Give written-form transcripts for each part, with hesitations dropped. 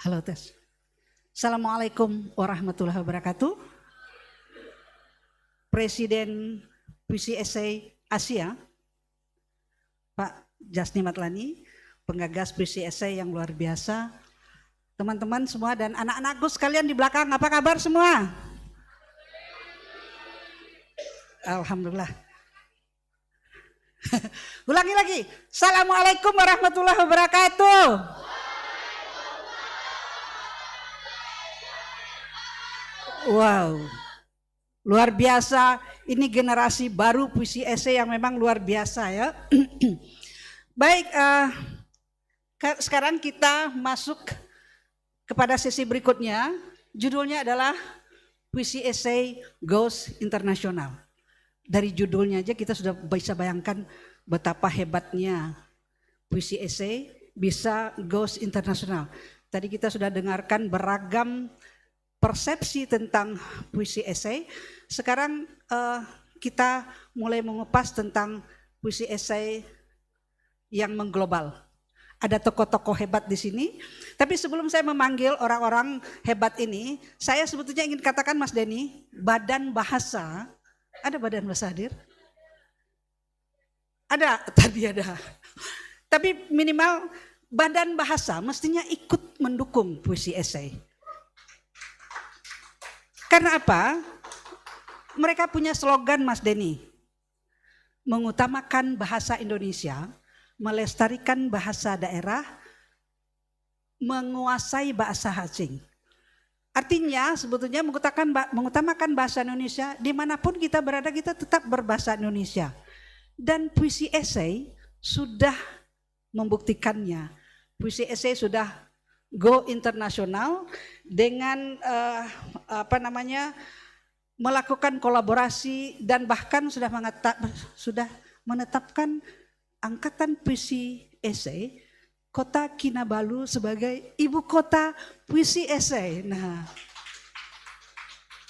Halo tes. Assalamualaikum warahmatullahi wabarakatuh. Presiden PCSA Asia, Pak Jasni Matlani, penggagas PCSA yang luar biasa. Teman-teman semua dan anak-anakku sekalian di belakang, apa kabar semua? Alhamdulillah. Ulangi lagi. Assalamualaikum warahmatullahi wabarakatuh. Wow, luar biasa. Ini generasi baru PCSA yang memang luar biasa ya. Baik, sekarang kita masuk kepada sesi berikutnya. Judulnya adalah PCSA Goes International. Dari judulnya aja kita sudah bisa bayangkan betapa hebatnya PCSA bisa Goes International. Tadi kita sudah dengarkan beragam persepsi tentang PCSA. Sekarang kita mulai mengupas tentang PCSA yang mengglobal. Ada tokoh-tokoh hebat di sini. Tapi sebelum saya memanggil orang-orang hebat ini, saya sebetulnya ingin katakan Mas Denny, badan bahasa, ada badan bahasa hadir? Ada, tadi ada. Tapi minimal badan bahasa mestinya ikut mendukung PCSA. Karena apa? Mereka punya slogan Mas Denny, mengutamakan bahasa Indonesia, melestarikan bahasa daerah, menguasai bahasa asing. Artinya sebetulnya mengutamakan bahasa Indonesia, dimanapun kita berada kita tetap berbahasa Indonesia. Dan PCSA sudah membuktikannya. PCSA sudah go internasional dengan melakukan kolaborasi dan bahkan sudah menetapkan angkatan PCSA Kota Kinabalu sebagai ibu kota PCSA. Nah,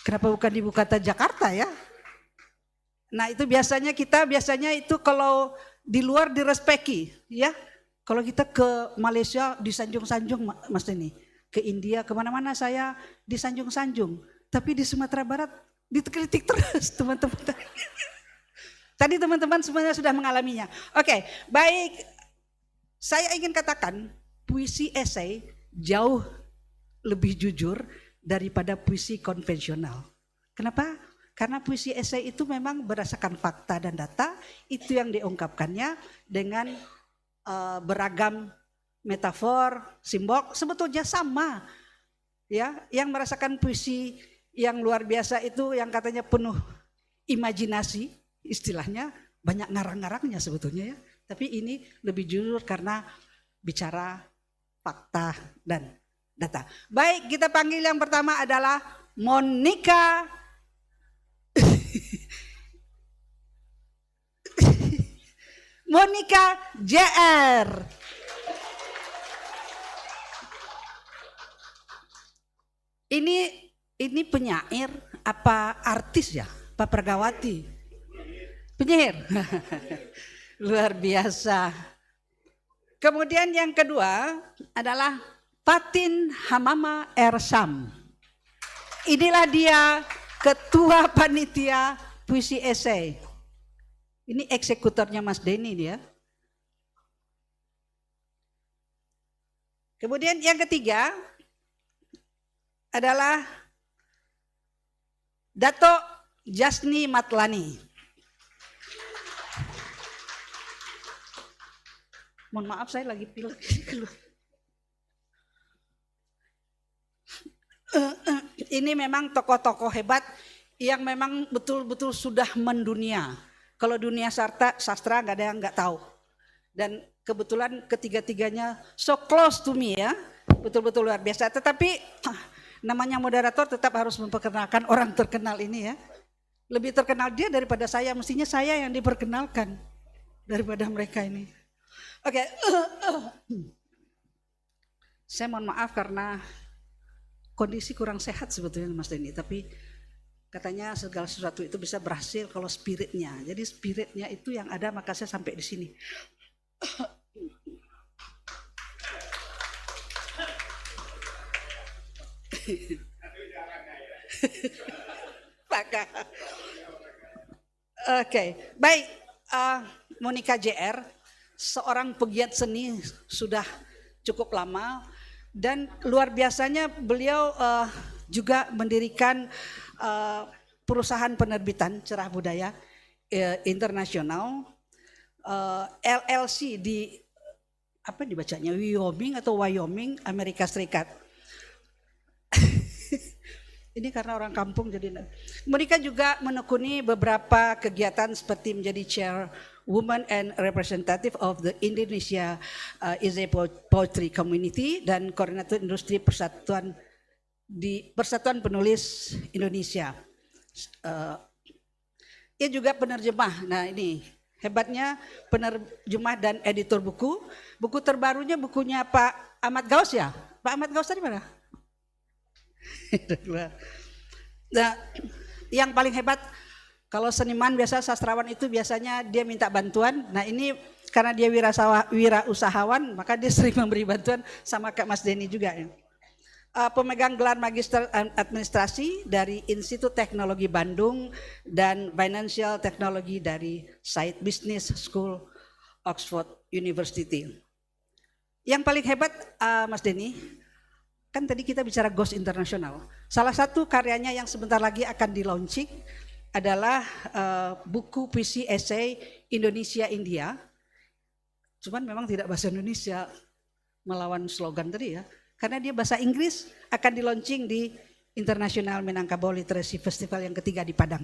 kenapa bukan ibu kota Jakarta ya? Nah, itu biasanya itu kalau di luar direspeki ya. Kalau kita ke Malaysia disanjung-sanjung Mas Denny, ke India kemana-mana saya disanjung-sanjung, tapi di Sumatera Barat dikritik terus teman-teman. Tadi teman-teman semuanya sudah mengalaminya. Oke, baik. Saya ingin katakan puisi esai jauh lebih jujur daripada puisi konvensional. Kenapa? Karena puisi esai itu memang berdasarkan fakta dan data, itu yang diungkapkannya dengan beragam metafor, simbol, sebetulnya sama. Ya, yang merasakan puisi yang luar biasa itu yang katanya penuh imajinasi, istilahnya banyak ngarang-ngarangnya sebetulnya ya. Tapi ini lebih jujur karena bicara fakta dan data. Baik, kita panggil yang pertama adalah Monica Monica JR. Ini penyair apa artis ya? Apa pergawati? Penyair. Luar biasa. Kemudian yang kedua adalah Fatin Hamama Ersham. Inilah dia ketua panitia puisi esai. Ini eksekutornya Mas Denny dia. Kemudian yang ketiga adalah Dato Jasni Matlani. Mohon maaf saya lagi pilek. Ini memang tokoh-tokoh hebat yang memang betul-betul sudah mendunia. Kalau dunia sastra nggak ada yang nggak tahu. Dan kebetulan ketiga-tiganya so close to me ya, betul-betul luar biasa. Tetapi namanya moderator tetap harus memperkenalkan orang terkenal ini ya. Lebih terkenal dia daripada saya, mestinya saya yang diperkenalkan daripada mereka ini. Oke, saya mohon maaf karena kondisi kurang sehat sebetulnya Mas Denny, tapi katanya segala sesuatu itu bisa berhasil kalau spiritnya. Jadi spiritnya itu yang ada, maka saya sampai di sini. Pakai. Oke, baik. Monica JR, seorang pegiat seni sudah cukup lama dan luar biasanya beliau juga mendirikan perusahaan penerbitan Cerah Budaya internasional, LLC di apa dibacanya Wyoming, Amerika Serikat. Ini karena orang kampung jadi. Monica juga menekuni beberapa kegiatan seperti menjadi chair Women and Representative of the Indonesia Essay Poetry Community dan koordinator industri Persatuan Penulis Indonesia. Ia juga penerjemah. Nah ini hebatnya penerjemah dan editor buku. Buku terbarunya bukunya Pak Ahmad Gaus ya. Pak Ahmad Gaus tadi mana? Nah, yang paling hebat kalau seniman biasa sastrawan itu biasanya dia minta bantuan. Nah ini karena dia wirausahawan maka dia sering memberi bantuan sama Kak Mas Denny juga ya. Pemegang gelar Magister Administrasi dari Institut Teknologi Bandung dan Financial Technology dari Said Business School Oxford University. Yang paling hebat Mas Denny, kan tadi kita bicara Ghost Internasional. Salah satu karyanya yang sebentar lagi akan di-launching adalah buku puisi esai Indonesia-India. Cuman memang tidak bahasa Indonesia, melawan slogan tadi ya. Karena dia bahasa Inggris, akan di-launching di International Minangkabau Literacy Festival yang ketiga di Padang.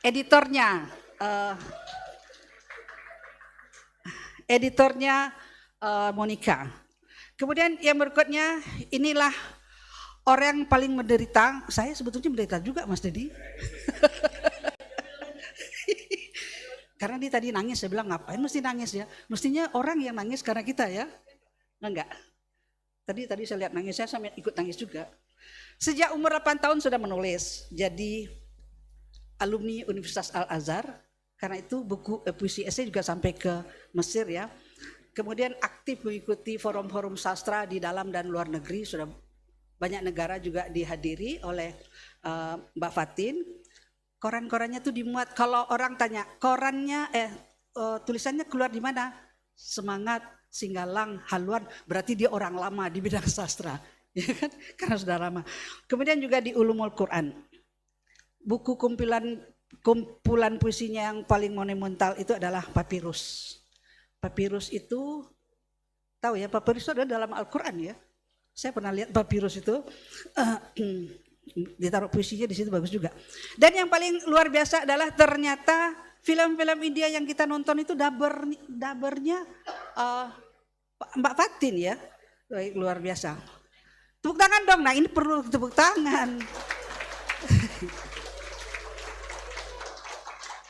Editornya Monica. Kemudian yang berikutnya, inilah orang yang paling menderita. Saya sebetulnya menderita juga Mas Dedi. Karena dia tadi nangis, saya bilang ngapain mesti nangis ya. Mestinya orang yang nangis karena kita ya. Enggak. Tadi saya lihat nangis, saya sampai ikut nangis juga. Sejak umur 8 tahun sudah menulis. Jadi alumni Universitas Al-Azhar. Karena itu buku puisi esai juga sampai ke Mesir ya. Kemudian aktif mengikuti forum-forum sastra di dalam dan luar negeri, sudah banyak negara juga dihadiri oleh Mbak Fatin. Koran-korannya tuh dimuat, kalau orang tanya korannya tulisannya keluar di mana? Semangat, Singgalang, Haluan, berarti dia orang lama di bidang sastra, ya kan? Karena sudah lama. Kemudian juga di Ulumul Quran. Buku kumpulan puisinya yang paling monumental itu adalah Papirus. Papirus itu, tahu ya, papirus itu ada dalam Al-Quran ya. Saya pernah lihat papirus itu, ditaruh puisinya di situ bagus juga. Dan yang paling luar biasa adalah ternyata film-film India yang kita nonton itu dabernya Mbak Fatin ya. Luar biasa. Tepuk tangan dong, nah ini perlu tepuk tangan.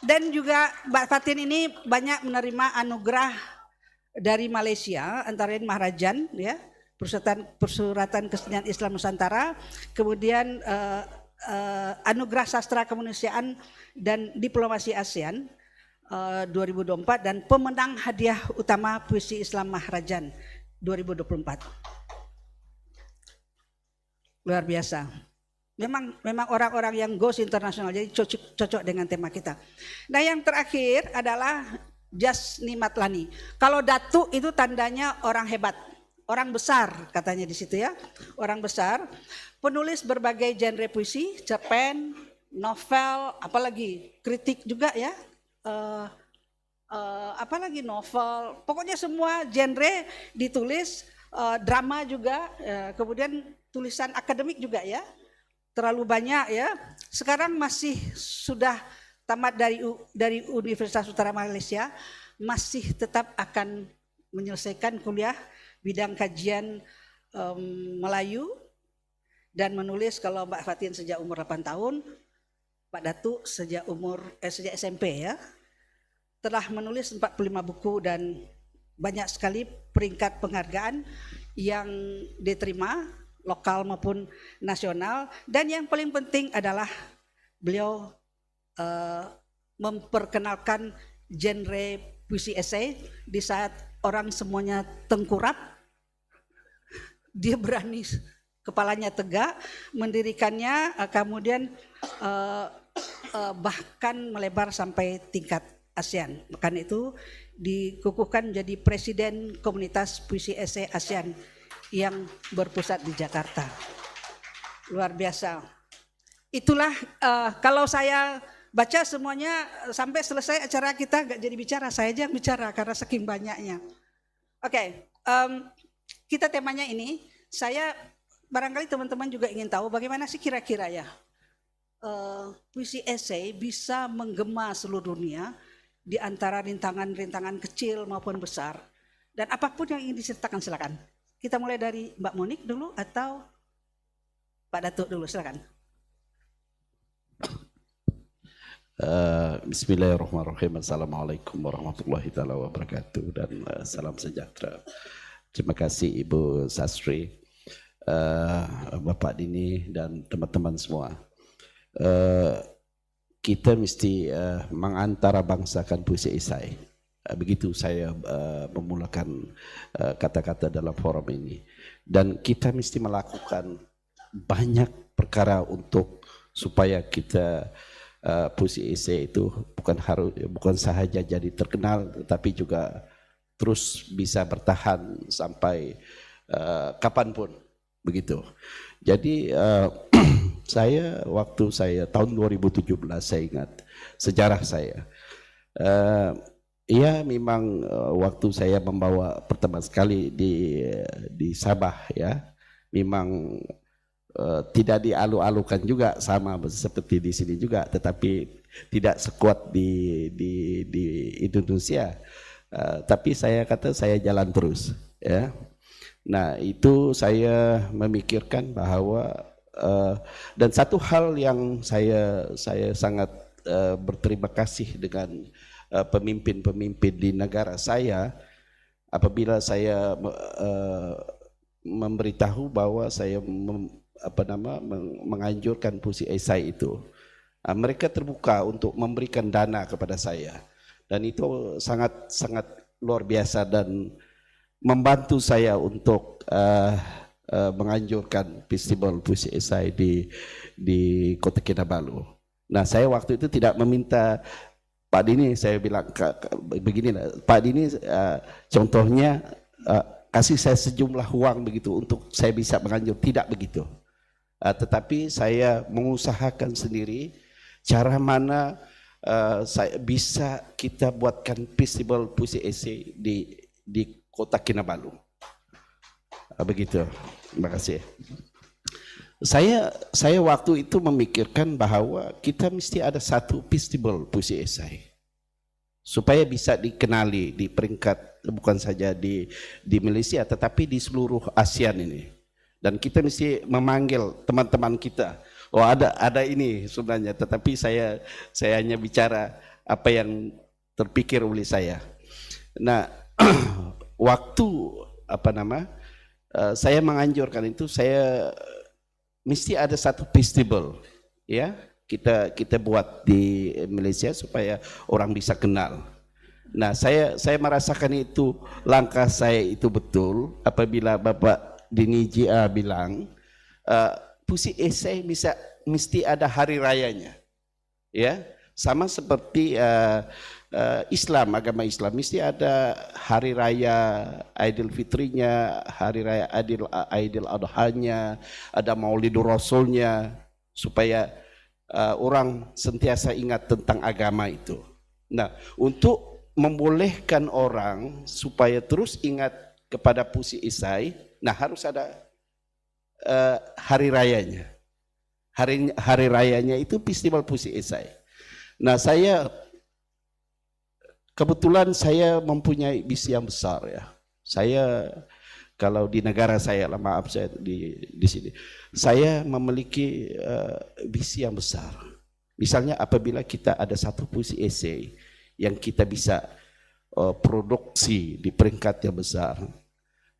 Dan juga Mbak Fatin ini banyak menerima anugerah dari Malaysia, antara lain Maharajan, ya, Persuratan Kesenian Islam Nusantara, kemudian anugerah sastra kemanusiaan dan diplomasi ASEAN 2024 dan pemenang hadiah utama puisi Islam Maharajan 2024. Luar biasa. Memang orang-orang yang goes internasional, jadi cocok dengan tema kita. Nah yang terakhir adalah Jasni Matlani. Kalau Datu itu tandanya orang hebat, orang besar katanya di situ ya, orang besar. Penulis berbagai genre puisi, cerpen, novel, apalagi kritik juga ya, apalagi novel. Pokoknya semua genre ditulis, drama juga, kemudian tulisan akademik juga ya. Terlalu banyak ya. Sekarang masih sudah tamat dari Universitas Utara Malaysia, masih tetap akan menyelesaikan kuliah bidang kajian Melayu dan menulis. Kalau Mbak Fatin sejak umur 8 tahun, Pak Datu sejak SMP ya. Telah menulis 45 buku dan banyak sekali peringkat penghargaan yang diterima, lokal maupun nasional. Dan yang paling penting adalah beliau memperkenalkan genre puisi esai di saat orang semuanya tengkurap. dia berani, kepalanya tegak, mendirikannya, kemudian bahkan melebar sampai tingkat ASEAN. Bahkan itu dikukuhkan menjadi Presiden Komunitas Puisi Esai ASEAN yang berpusat di Jakarta. Luar biasa. Itulah kalau saya baca semuanya sampai selesai acara kita gak jadi bicara, saya aja yang bicara karena saking banyaknya. Oke, kita temanya ini, saya barangkali teman-teman juga ingin tahu bagaimana sih kira-kira ya puisi esai bisa menggema seluruh dunia di antara rintangan-rintangan kecil maupun besar. Dan apapun yang ingin diceritakan silakan. Kita mulai dari Mbak Monik dulu atau Pak Datuk dulu, silakan. Bismillahirrahmanirrahim. Assalamualaikum warahmatullahi wabarakatuh dan salam sejahtera. Terima kasih Ibu Sastri, Bapak Dini dan teman-teman semua. Kita mesti mengantara bangsakan puisi esai. Begitu saya memulakan kata-kata dalam forum ini. Dan kita mesti melakukan banyak perkara untuk supaya kita puisi esai itu bukan sahaja jadi terkenal, tetapi juga terus bisa bertahan sampai kapanpun, begitu. Jadi waktu saya tahun 2017 saya ingat sejarah saya. Ya memang waktu saya membawa pertama sekali di Sabah ya, memang tidak dialu-alukan juga sama seperti di sini juga, tetapi tidak sekuat di Indonesia. Tapi saya kata saya jalan terus ya. Nah itu saya memikirkan bahwa dan satu hal yang saya sangat berterima kasih dengan pemimpin-pemimpin di negara saya, apabila saya memberitahu bahwa saya menganjurkan puisi esai itu, mereka terbuka untuk memberikan dana kepada saya, dan itu sangat luar biasa dan membantu saya untuk menganjurkan festival puisi esai di Kota Kinabalu. Nah saya waktu itu tidak meminta Pak Dini, saya bilang begini Pak Dini, contohnya kasih saya sejumlah uang begitu untuk saya bisa menganjur, tidak begitu. Tetapi saya mengusahakan sendiri cara mana saya bisa kita buatkan festival puisi esai di Kota Kinabalu. Begitu. Terima kasih. Saya waktu itu memikirkan bahwa kita mesti ada satu festival puisi esai supaya bisa dikenali di peringkat bukan saja di Malaysia tetapi di seluruh ASEAN ini. Dan kita mesti memanggil teman-teman kita. Oh ada ini sebenarnya, tetapi saya hanya bicara apa yang terpikir oleh saya. Nah, waktu saya menganjurkan itu, saya mesti ada satu festival ya kita buat di Malaysia supaya orang bisa kenal. Nah, saya merasakan itu langkah saya itu betul apabila Bapak Dini Jia bilang puisi esai mesti ada hari rayanya, ya sama seperti Islam, agama Islam mesti ada hari raya Idul Fitrinya, hari raya Idul Adhanya, ada Maulidur Rasulnya supaya orang sentiasa ingat tentang agama itu. Nah, untuk membolehkan orang supaya terus ingat kepada puisi esai, nah harus ada hari rayanya. Hari rayanya itu festival puisi esai. Nah, kebetulan saya mempunyai visi yang besar ya. Saya kalau di negara saya, maaf saya di sini, saya memiliki visi yang besar. Misalnya apabila kita ada satu puisi esai yang kita bisa produksi di peringkat yang besar.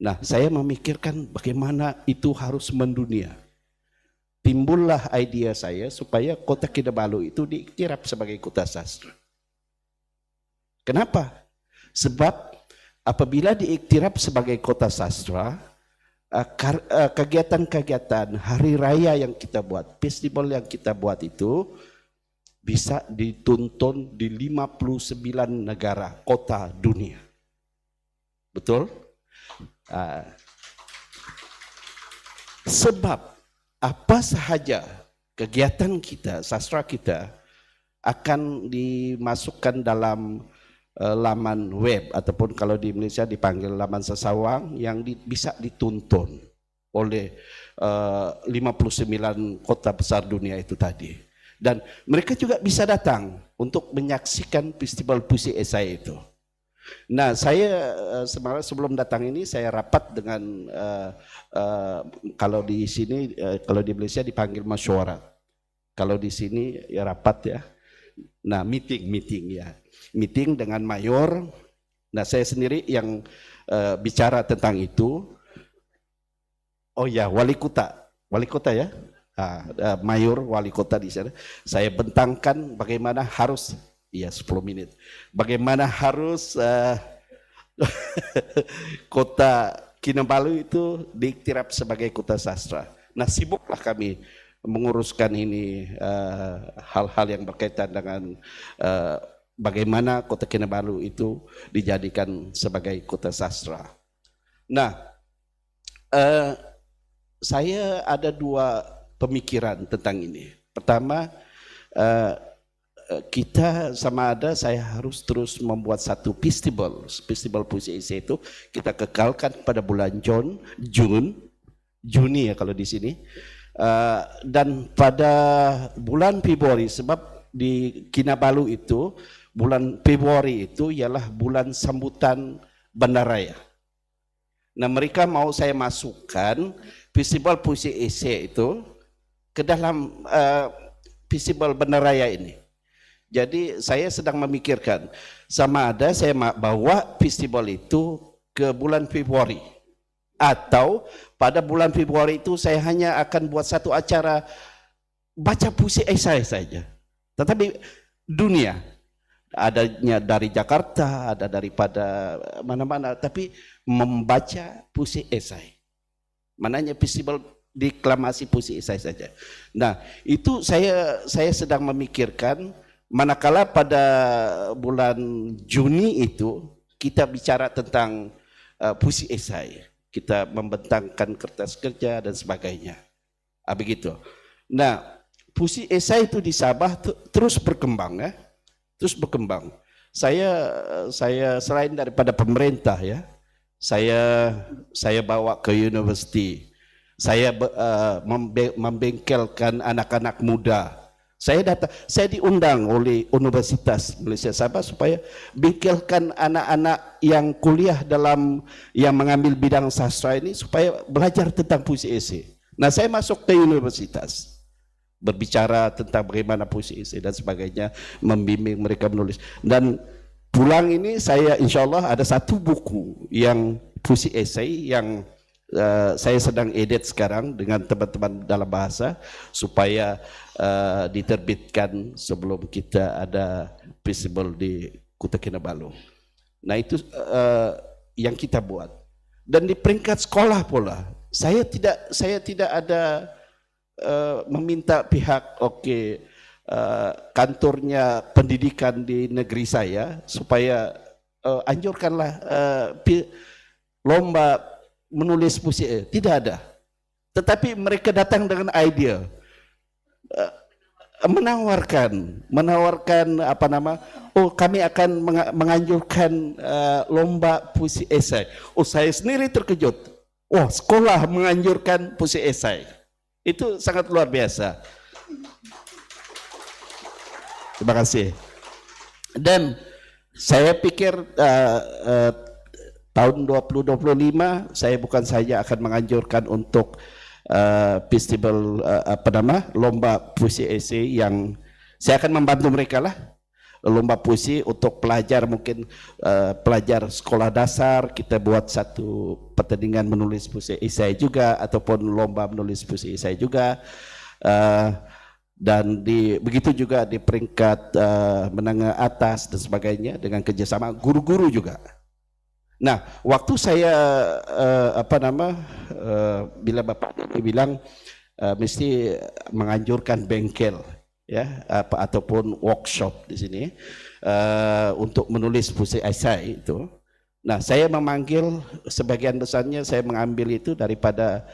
Nah, saya memikirkan bagaimana itu harus mendunia. Timbullah idea saya supaya Kota Kinabalu itu diiktiraf sebagai kota sastra. Kenapa? Sebab apabila diiktiraf sebagai kota sastra, kegiatan-kegiatan hari raya yang kita buat, festival yang kita buat itu bisa ditonton di 59 negara kota dunia. Betul? Sebab apa sahaja kegiatan kita, sastra kita akan dimasukkan dalam laman web ataupun kalau di Indonesia dipanggil laman sesawang yang bisa ditonton oleh 59 kota besar dunia itu tadi. Dan mereka juga bisa datang untuk menyaksikan festival puisi esai itu. Nah, saya sebelum datang ini saya rapat dengan kalau di sini kalau di Malaysia dipanggil masyarakat. Kalau di sini ya rapat ya. Nah, meeting ya. Meeting dengan mayor. Nah, saya sendiri yang bicara tentang itu. Oh ya, wali kota ya. Mayor wali kota di sana. Saya bentangkan bagaimana harus 10 menit. Bagaimana harus kota Kinabalu itu diiktiraf sebagai kota sastra. Nah, sibuklah kami menguruskan ini hal-hal yang berkaitan dengan bagaimana kota Kinabalu itu dijadikan sebagai kota sastra. Nah, saya ada dua pemikiran tentang ini. Pertama, kita sama ada saya harus terus membuat satu festival puisi esai itu kita kekalkan pada bulan Juni ya kalau di sini, dan pada bulan Februari, sebab di Kinabalu itu bulan Februari itu ialah bulan sambutan bandaraya. Nah, mereka mau saya masukkan festival puisi esai itu ke dalam festival bandaraya ini. Jadi saya sedang memikirkan sama ada saya bawa festival itu ke bulan Februari atau pada bulan Februari itu saya hanya akan buat satu acara baca puisi esai saja. Tetapi dunia adanya dari Jakarta, ada daripada mana-mana, tapi membaca puisi esai. Mananya festival deklamasi puisi esai saja. Nah, itu saya sedang memikirkan manakala pada bulan Juni itu kita bicara tentang puisi esai, kita membentangkan kertas kerja dan sebagainya. Begitu. Nah, puisi esai itu di Sabah terus berkembang ya. Terus berkembang. Saya selain daripada pemerintah ya, saya bawa ke university. Saya membengkelkan anak-anak muda. Saya diundang oleh Universitas Malaysia Sabah supaya bengkelkan anak-anak yang kuliah yang mengambil bidang sastra ini supaya belajar tentang puisi esai. Nah, saya masuk ke universitas, berbicara tentang bagaimana puisi esai dan sebagainya, membimbing mereka menulis. Dan pulang ini saya insya Allah ada satu buku yang puisi esai yang saya sedang edit sekarang dengan teman-teman dalam bahasa supaya diterbitkan sebelum kita ada festival di Kota Kinabalu. Nah, itu yang kita buat. Dan di peringkat sekolah pula, saya tidak ada meminta pihak kantornya pendidikan di negeri saya supaya anjurkanlah lomba menulis puisi, tidak ada. Tetapi mereka datang dengan ide, menawarkan kami akan menganjurkan lomba puisi esai. Saya sendiri terkejut. Sekolah menganjurkan puisi esai. Itu sangat luar biasa. Terima kasih. Dan saya pikir tahun 2025 saya bukan saja akan menganjurkan untuk festival lomba puisi esai yang saya akan membantu mereka lah, lomba puisi untuk pelajar, mungkin pelajar sekolah dasar kita buat satu pertandingan menulis puisi esai juga ataupun lomba menulis puisi esai juga, dan begitu juga di peringkat menengah atas dan sebagainya dengan kerjasama guru-guru juga. Nah, waktu saya bila Bapak bilang mesti menganjurkan bengkel ya ataupun workshop di sini untuk menulis puisi esai itu. Nah, saya memanggil sebagian besarnya saya mengambil itu daripada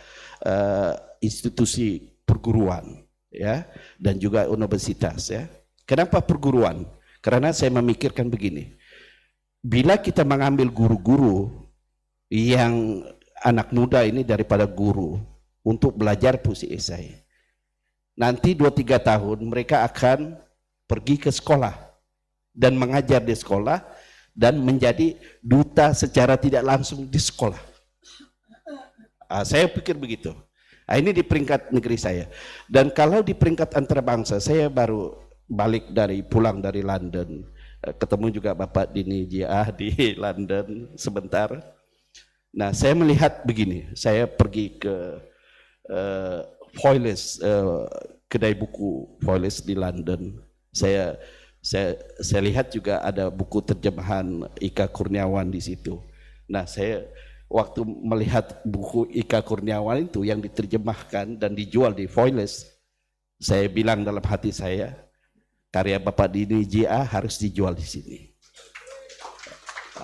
institusi perguruan ya dan juga universitas ya. Kenapa perguruan? Karena saya memikirkan begini. Bila kita mengambil guru-guru yang anak muda ini daripada guru untuk belajar puisi esai, nanti 2-3 tahun mereka akan pergi ke sekolah dan mengajar di sekolah dan menjadi duta secara tidak langsung di sekolah. Saya pikir begitu. Ini di peringkat negeri saya. Dan kalau di peringkat antarabangsa, saya baru pulang dari London, ketemu juga Bapak Dini Jiah di London sebentar. Nah, saya melihat begini, saya pergi ke Foyles, kedai buku Foyles di London. Saya lihat juga ada buku terjemahan Ika Kurniawan di situ. Nah, saya waktu melihat buku Ika Kurniawan itu yang diterjemahkan dan dijual di Foyles, saya bilang dalam hati saya, karya Bapak Dini J.A. harus dijual di sini.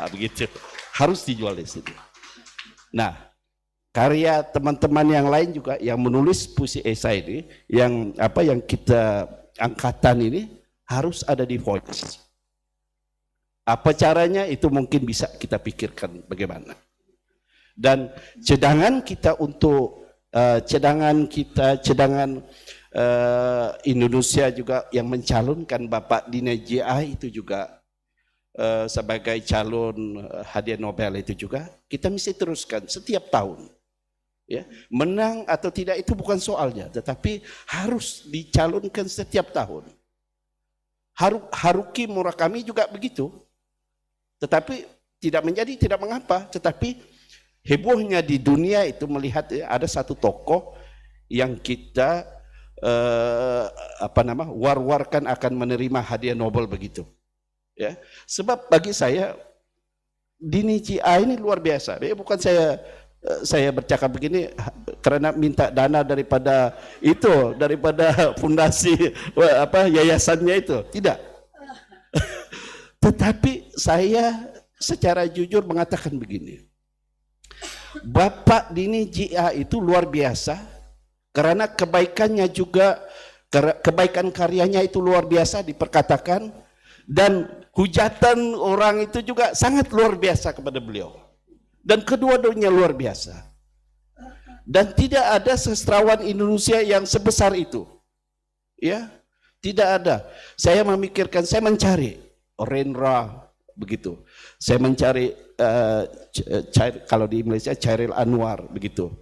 Begitu, harus dijual di sini. Nah, karya teman-teman yang lain juga yang menulis puisi esai ini, yang kita angkatan ini harus ada di Voice. Apa caranya itu mungkin bisa kita pikirkan bagaimana. Dan cadangan kita untuk cadangan Indonesia juga yang mencalonkan Bapak Dina J.A. itu juga sebagai calon hadiah Nobel itu juga kita mesti teruskan setiap tahun. Ya, menang atau tidak itu bukan soalnya, tetapi harus dicalonkan setiap tahun. Haruki Murakami juga begitu, tetapi tidak menjadi tidak mengapa, tetapi hebohnya di dunia itu melihat ada satu tokoh yang kita war-warkan akan menerima hadiah Nobel begitu. Ya, sebab bagi saya Dini J.A. ini luar biasa. Ya, bukan saya bercakap begini karena minta dana daripada fundasi yayasannya itu, tidak. Tetapi saya secara jujur mengatakan begini, Bapak Dini J.A. itu luar biasa karena kebaikannya juga, kebaikan karyanya itu luar biasa diperkatakan, dan hujatan orang itu juga sangat luar biasa kepada beliau. Dan kedua-duanya luar biasa. Dan tidak ada sastrawan Indonesia yang sebesar itu. Ya, tidak ada. Saya memikirkan, saya mencari Rendra begitu. Saya mencari kalau di Malaysia Chairil Anwar begitu.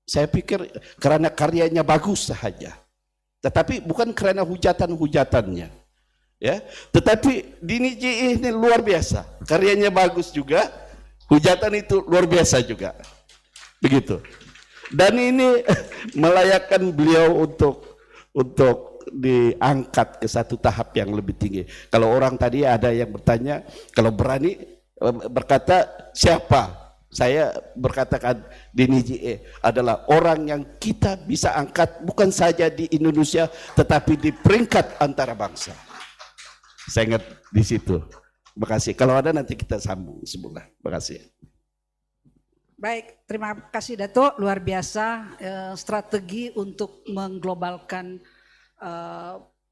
Saya pikir karena karyanya bagus saja. Tetapi bukan karena hujatan-hujatannya. Ya, tetapi Dini J.A. ini luar biasa. Karyanya bagus juga. Hujatan itu luar biasa juga, begitu. Dan ini melayakkan beliau untuk diangkat ke satu tahap yang lebih tinggi. Kalau orang tadi ada yang bertanya, kalau berani berkata siapa? Saya berkatakan Dini J.A. adalah orang yang kita bisa angkat bukan saja di Indonesia, tetapi di peringkat antarabangsa. Saya ingat di situ. Terima kasih. Kalau ada nanti kita sambung sebelah. Terima kasih. Baik, terima kasih Dato. Luar biasa strategi untuk mengglobalkan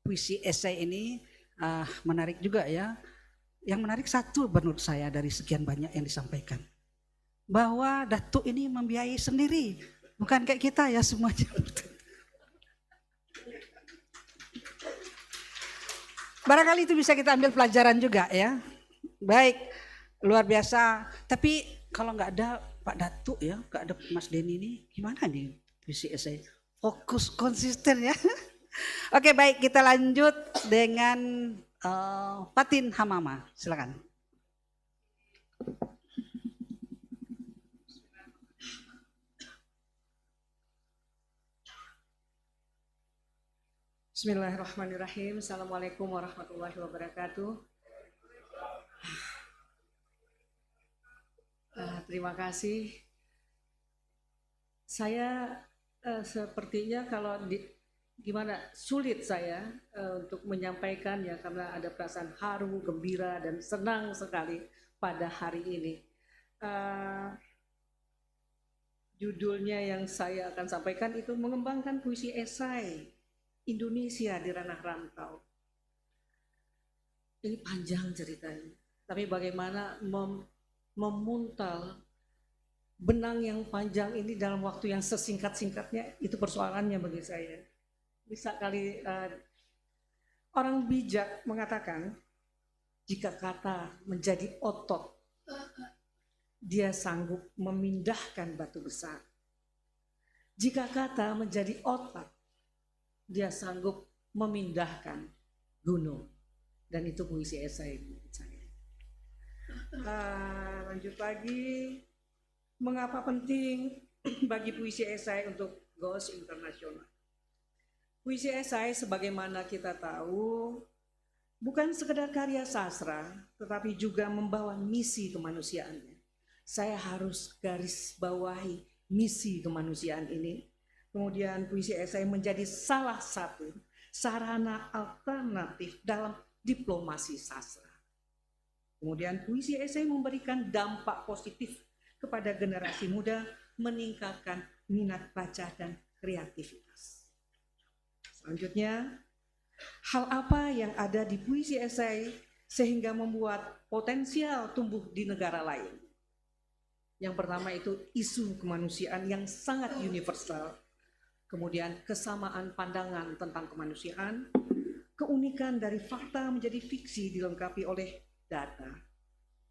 puisi esai ini menarik juga ya. Yang menarik satu menurut saya dari sekian banyak yang disampaikan, bahwa Dato ini membiayai sendiri, bukan kayak kita ya semuanya. Barangkali itu bisa kita ambil pelajaran juga ya. Baik, luar biasa. Tapi kalau nggak ada Pak Datuk ya, nggak ada Mas Denny ini, gimana nih puisi esai? Fokus konsisten ya. Oke, baik, kita lanjut dengan Fatin Hamama. Silakan. Bismillahirrahmanirrahim. Assalamualaikum warahmatullahi wabarakatuh. Terima kasih. Saya sepertinya kalau gimana sulit saya untuk menyampaikan ya karena ada perasaan haru, gembira dan senang sekali pada hari ini. Judulnya yang saya akan sampaikan itu mengembangkan puisi esai Indonesia di ranah rantau. Ini panjang ceritanya, tapi bagaimana memuntal benang yang panjang ini dalam waktu yang sesingkat-singkatnya itu persoalannya bagi saya. Bisa kali orang bijak mengatakan jika kata menjadi otot, dia sanggup memindahkan batu besar. Jika kata menjadi otak, dia sanggup memindahkan gunung. Dan itu puisi esai menurut saya. Lanjut lagi, mengapa penting bagi puisi esai untuk goes internasional? Puisi esai sebagaimana kita tahu bukan sekedar karya sastra, tetapi juga membawa misi kemanusiaannya. Saya harus garis bawahi misi kemanusiaan ini. Kemudian puisi esai menjadi salah satu sarana alternatif dalam diplomasi sastra. Kemudian puisi esai memberikan dampak positif kepada generasi muda, meningkatkan minat baca dan kreativitas. Selanjutnya, hal apa yang ada di puisi esai sehingga membuat potensial tumbuh di negara lain? Yang pertama itu isu kemanusiaan yang sangat universal, kemudian kesamaan pandangan tentang kemanusiaan, keunikan dari fakta menjadi fiksi dilengkapi oleh data.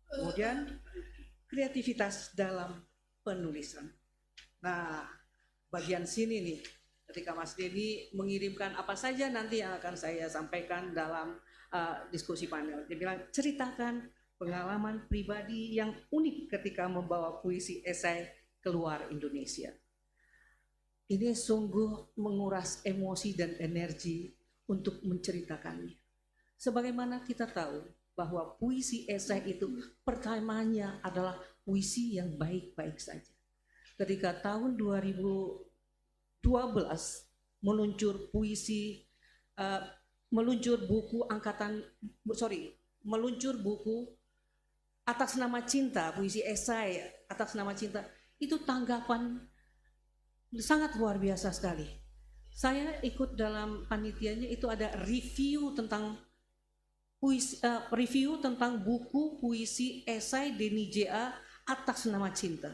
Kemudian kreativitas dalam penulisan. Nah, bagian sini nih, ketika Mas Denny mengirimkan apa saja nanti yang akan saya sampaikan dalam diskusi panel. Dia bilang, ceritakan pengalaman pribadi yang unik ketika membawa puisi esai keluar Indonesia. Ini sungguh menguras emosi dan energi untuk menceritakannya. Sebagaimana kita tahu bahwa puisi esai itu pertamanya adalah puisi yang baik-baik saja. Ketika tahun 2012 meluncur buku Atas Nama Cinta, puisi esai Atas Nama Cinta, itu tanggapan sangat luar biasa sekali. Saya ikut dalam panitianya, itu ada review tentang buku puisi esai Denny J.A. Atas Nama Cinta.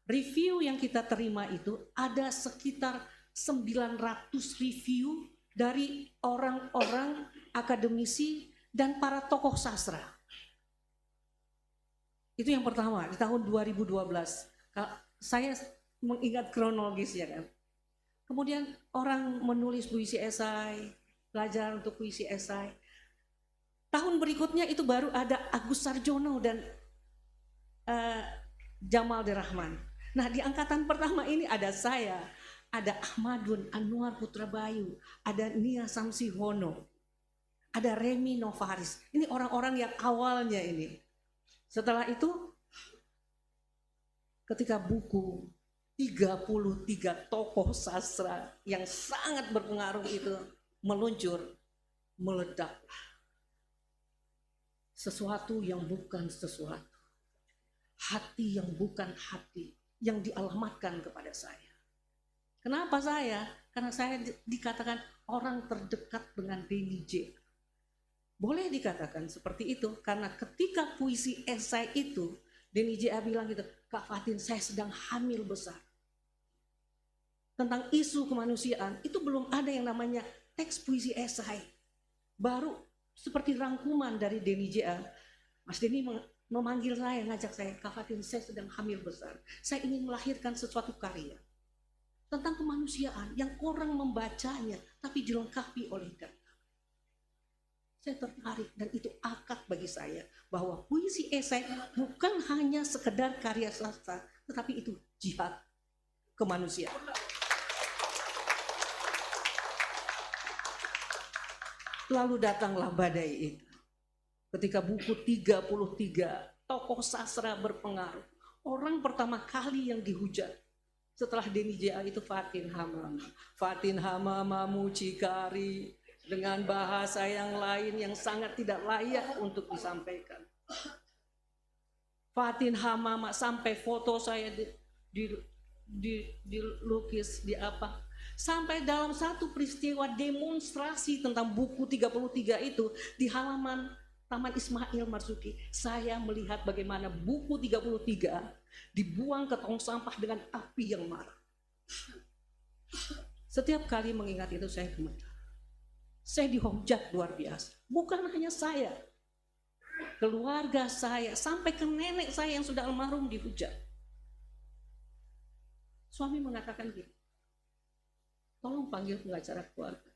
Review yang kita terima itu ada sekitar 900 review dari orang-orang akademisi dan para tokoh sastra. Itu yang pertama di tahun 2012. Saya mengingat kronologisnya kan. Kemudian orang menulis puisi esai, belajar untuk puisi esai. Tahun berikutnya itu baru ada Agus Sarjono dan Jamal Dirahman. Nah, di angkatan pertama ini ada saya, ada Ahmadun Anwar Putra Bayu, ada Nia Samsihono, ada Remi Novaris. Ini orang-orang yang awalnya ini. Setelah itu, ketika buku 33 tokoh sastra yang sangat berpengaruh itu meluncur, meledaklah. Sesuatu yang bukan sesuatu, hati yang bukan hati, yang dialamatkan kepada saya. Kenapa saya? Karena saya dikatakan orang terdekat dengan Denny J. Boleh dikatakan seperti itu, karena ketika puisi esai itu, Denny J. bilang gitu, Kak Fatin, saya sedang hamil besar. Tentang isu kemanusiaan, itu belum ada yang namanya teks puisi esai. Baru seperti rangkuman dari Denny J.A. Mas Denny memanggil saya, ngajak saya, Kak Fatin, saya sedang hamil besar. Saya ingin melahirkan sesuatu karya tentang kemanusiaan yang orang membacanya, tapi dilengkapi oleh data. Saya tertarik dan itu akad bagi saya bahwa puisi esai bukan hanya sekedar karya sastra, tetapi itu jihad kemanusiaan. Lalu datanglah badai itu. Ketika buku 33 tokoh sastra berpengaruh Orang pertama kali yang dihujat setelah Denny JA itu Fatin Hamama. Fatin Hamama mucikari dengan bahasa yang lain yang sangat tidak layak untuk disampaikan. Fatin Hamama sampai foto saya dilukis di apa. Sampai dalam satu peristiwa demonstrasi tentang buku 33 itu di halaman Taman Ismail Marzuki, saya melihat bagaimana buku 33 dibuang ke tong sampah dengan api yang marah. Setiap kali mengingat itu saya gemetar. Saya dihujat luar biasa. Bukan hanya saya, keluarga saya, sampai ke nenek saya yang sudah almarhum dihujat. Suami mengatakan gini, tolong panggil pengacara keluarga.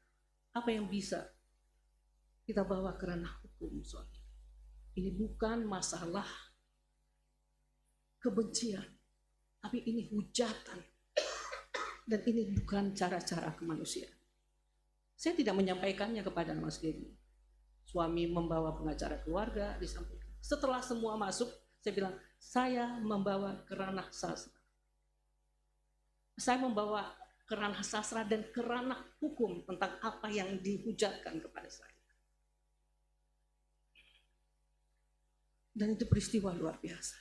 Apa yang bisa kita bawa ke ranah hukum, suami? Ini bukan masalah kebencian, tapi ini hujatan. Dan ini bukan cara-cara kemanusiaan. Saya tidak menyampaikannya kepada Mas Denny. Suami membawa pengacara keluarga, disampaikan. Setelah semua masuk, saya bilang, saya membawa ke ranah sastra. Saya membawa ke ranah sastra dan ke ranah hukum tentang apa yang dihujatkan kepada saya. Dan itu peristiwa luar biasa.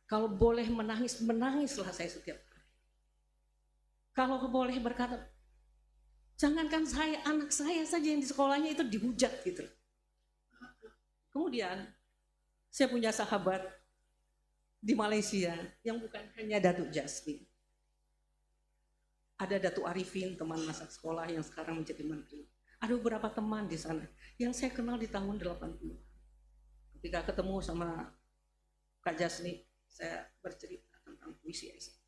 Kalau boleh menangis, menangislah saya setiap hari. Kalau boleh berkata, jangankan saya, anak saya saja yang di sekolahnya itu dihujat gitu. Kemudian, saya punya sahabat di Malaysia yang bukan hanya Datuk Jasmine. Ada Datuk Arifin, teman masa sekolah yang sekarang menjadi menteri. Ada beberapa teman di sana yang saya kenal di tahun 80. Ketika ketemu sama Kak Jasmine, saya bercerita tentang puisi esai.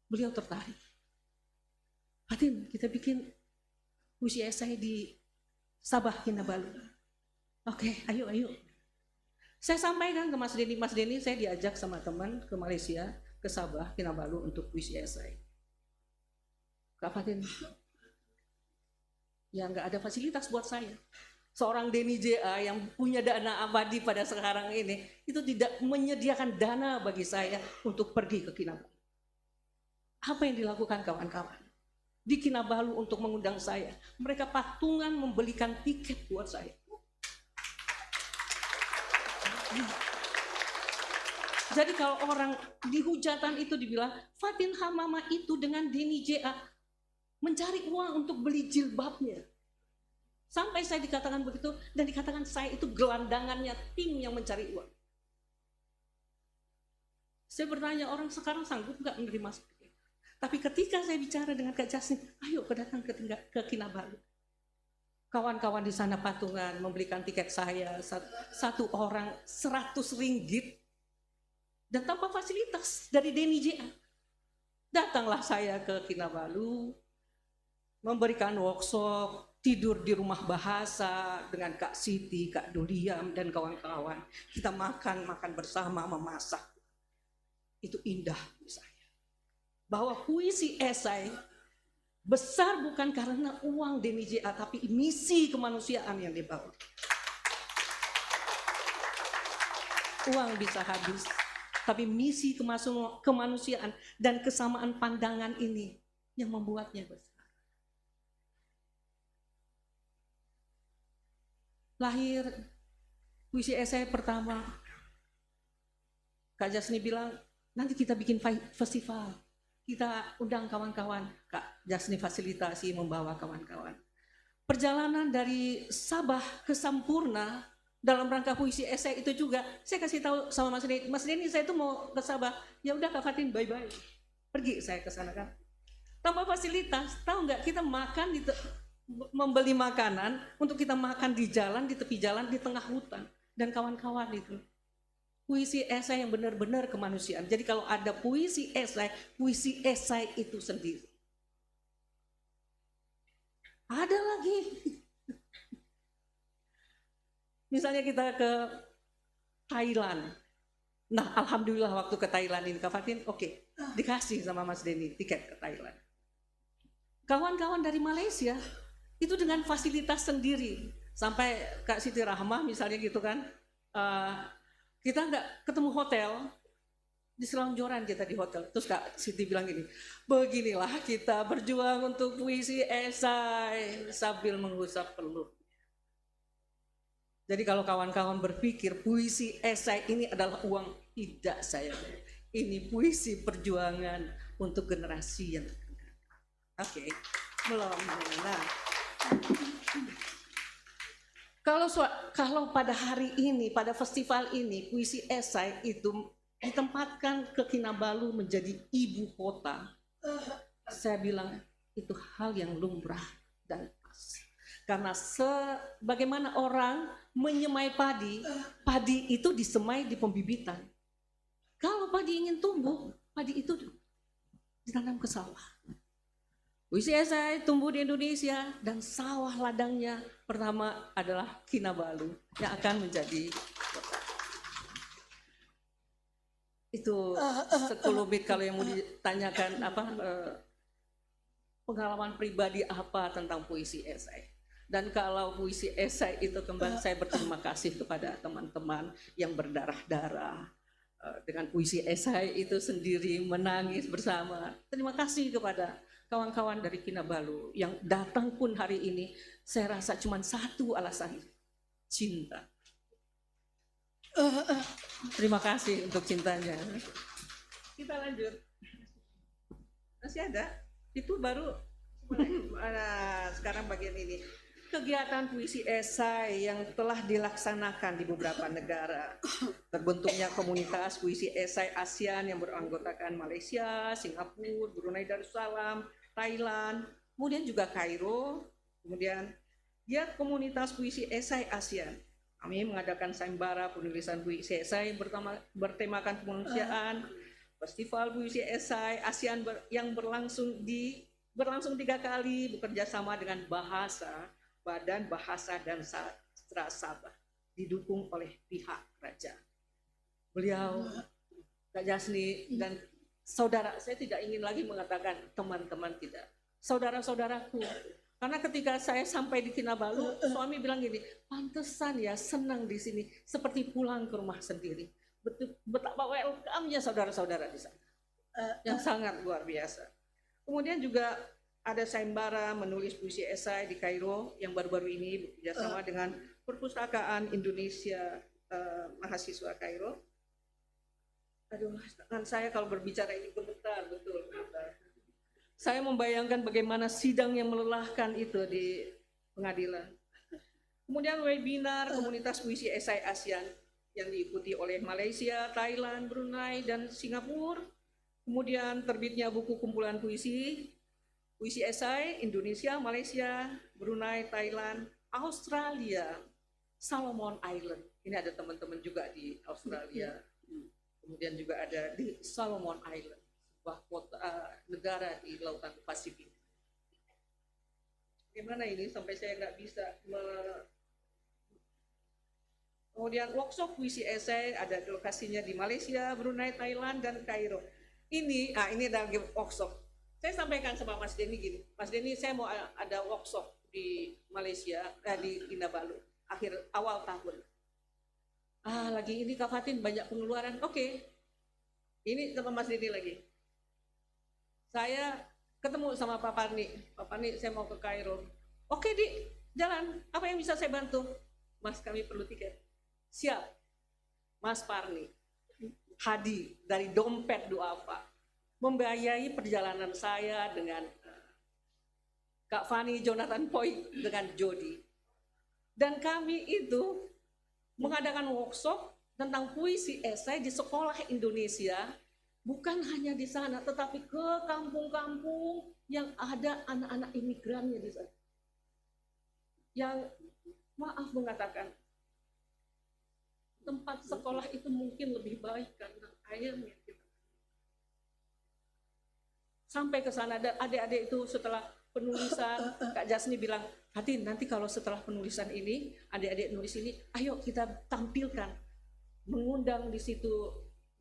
Beliau tertarik. Fatin, kita bikin puisi esai di Sabah Kinabalu. Oke, ayo. Saya sampaikan ke Mas Denny. Mas Denny, saya diajak sama teman ke Malaysia, ke Sabah Kinabalu untuk puisi esai. Kak Fatin, ya nggak ada fasilitas buat saya. Seorang Denny JA yang punya dana abadi pada sekarang ini, itu tidak menyediakan dana bagi saya untuk pergi ke Kinabalu. Apa yang dilakukan kawan-kawan di Kinabalu untuk mengundang saya? Mereka patungan membelikan tiket buat saya. Jadi kalau orang di hujatan itu dibilang, Fatin Hamama itu dengan Denny JA mencari uang untuk beli jilbabnya. Sampai saya dikatakan begitu, dan dikatakan saya itu gelandangannya tim yang mencari uang. Saya bertanya, orang sekarang sanggup nggak menerima seperti itu? Tapi ketika saya bicara dengan Kak Jasmine, ayo datang ke Kinabalu. Kawan-kawan di sana patungan membelikan tiket saya, satu orang 100 ringgit, dan tanpa fasilitas dari Denny JA. Datanglah saya ke Kinabalu, memberikan workshop, tidur di rumah bahasa dengan Kak Siti, Kak Doliam, dan kawan-kawan. Kita makan bersama, memasak. Itu indah bagi saya. Bahwa puisi esai besar bukan karena uang Denny JA, tapi misi kemanusiaan yang dibawa. Uang bisa habis, tapi misi kemanusiaan dan kesamaan pandangan ini yang membuatnya besar. Lahir puisi esai pertama, Kak Jasmine bilang, nanti kita bikin festival. Kita undang kawan-kawan, Kak Jasmine fasilitasi membawa kawan-kawan. Perjalanan dari Sabah ke Sampurna dalam rangka puisi esai itu juga, saya kasih tahu sama Mas Denny, saya itu mau ke Sabah. Ya udah Kak Fatin, bye-bye. Pergi saya ke sana kan. Tanpa fasilitas, tahu nggak kita makan membeli makanan untuk kita makan di jalan, di tepi jalan, di tengah hutan dan kawan-kawan itu. Puisi esai yang benar-benar kemanusiaan. Jadi kalau ada puisi esai itu sendiri. Ada lagi. Misalnya kita ke Thailand. Nah, alhamdulillah waktu ke Thailand ini Kak Fatin, oke, dikasih sama Mas Denny tiket ke Thailand. Kawan-kawan dari Malaysia itu dengan fasilitas sendiri. Sampai Kak Siti Rahmah misalnya gitu kan, kita nggak ketemu hotel, di selonjoran kita di hotel. Terus Kak Siti bilang gini, beginilah kita berjuang untuk puisi esai sambil menghusap peluk. Jadi kalau kawan-kawan berpikir puisi esai ini adalah uang, tidak saya. Ini puisi perjuangan untuk generasi yang akan datang. Oke, belum. Nah, kalau pada hari ini, pada festival ini, puisi esai itu ditempatkan ke Kinabalu menjadi ibu kota, saya bilang itu hal yang lumrah dan pas. Karena sebagaimana orang menyemai padi, padi itu disemai di pembibitan. Kalau padi ingin tumbuh, padi itu ditanam ke sawah. Puisi esai tumbuh di Indonesia dan sawah ladangnya pertama adalah Kinabalu yang akan menjadi kota. Itu sekelumit kalau yang mau ditanyakan pengalaman pribadi apa tentang puisi esai. Dan kalau puisi esai itu kembali saya berterima kasih kepada teman-teman yang berdarah-darah dengan puisi esai itu sendiri menangis bersama. Terima kasih kepada kawan-kawan dari Kinabalu yang datang pun hari ini, saya rasa cuma satu alasan, cinta. Terima kasih untuk cintanya. Kita lanjut. Masih ada? Itu baru sekarang bagian ini. Kegiatan puisi esai yang telah dilaksanakan di beberapa negara. Terbentuknya komunitas puisi esai ASEAN yang beranggotakan Malaysia, Singapura, Brunei Darussalam, Thailand, kemudian juga Kairo, kemudian komunitas puisi esai ASEAN. Kami mengadakan sayembara penulisan puisi esai bertemakan kemanusiaan, festival puisi esai ASEAN yang berlangsung 3 kali, bekerja sama dengan Badan Bahasa dan Sastra Sabah, didukung oleh pihak kerajaan. Beliau, Kak Jasni dan saudara, saya tidak ingin lagi mengatakan teman-teman, tidak, saudara-saudaraku. Karena ketika saya sampai di Kinabalu, suami bilang gini, pantesan ya senang di sini, seperti pulang ke rumah sendiri. Betapa welcome-nya saudara-saudara di sana, yang sangat luar biasa. Kemudian juga ada sayembara menulis puisi esai di Kairo yang baru-baru ini bekerjasama dengan Perpustakaan Indonesia mahasiswa Kairo. Aduh, tangan saya kalau berbicara ini gemetar, betul. Saya membayangkan bagaimana sidang yang melelahkan itu di pengadilan. Kemudian webinar komunitas puisi esai ASEAN yang diikuti oleh Malaysia, Thailand, Brunei, dan Singapura. Kemudian terbitnya buku kumpulan puisi esai Indonesia, Malaysia, Brunei, Thailand, Australia, Solomon Island. Ini ada teman-teman juga di Australia. Kemudian juga ada di Solomon Island, sebuah kota negara di Lautan Pasifik. Gimana ini sampai saya nggak bisa Kemudian workshop puisi esai ada lokasinya di Malaysia, Brunei, Thailand, dan Kairo. Ini ada workshop. Saya sampaikan sama Mas Denny gini, Mas Denny, saya mau ada workshop di Malaysia, di Kinabalu awal tahun. Lagi ini Kak Fatin banyak pengeluaran. Oke. Ini sama Mas Denny lagi. Saya ketemu sama Pak Parni. Pak Parni, saya mau ke Kairo. Oke, Di, jalan. Apa yang bisa saya bantu? Mas, kami perlu tiket. Siap. Mas Parni, Hadi dari dompet Duafa membiayai perjalanan saya dengan Kak Fani, Jonathan Poi, dengan Jody. Dan kami itu mengadakan workshop tentang puisi esai di sekolah Indonesia, bukan hanya di sana, tetapi ke kampung-kampung yang ada anak-anak imigrannya di sana. Yang maaf mengatakan, tempat sekolah itu mungkin lebih baik karena airnya kita. Sampai ke sana, dan adik-adik itu setelah penulisan, Kak Jasni bilang, Hatin, nanti kalau setelah penulisan ini, adik-adik nulis ini, ayo kita tampilkan. Mengundang di situ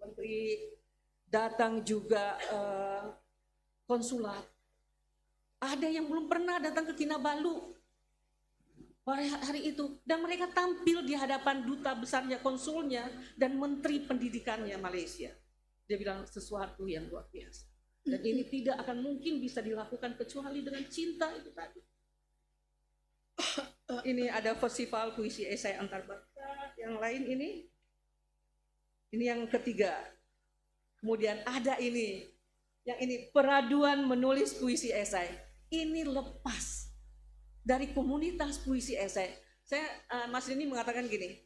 menteri, datang juga konsulat. Ada yang belum pernah datang ke Kinabalu pada hari itu, dan mereka tampil di hadapan duta besarnya, konsulnya, dan menteri pendidikannya Malaysia. Dia bilang sesuatu yang luar biasa. Dan ini tidak akan mungkin bisa dilakukan kecuali dengan cinta itu tadi. Ini ada festival puisi esai antar bangsa, yang lain ini yang ketiga. Kemudian ada ini, yang ini peraduan menulis puisi esai. Ini lepas dari komunitas puisi esai. Mas Deni mengatakan gini,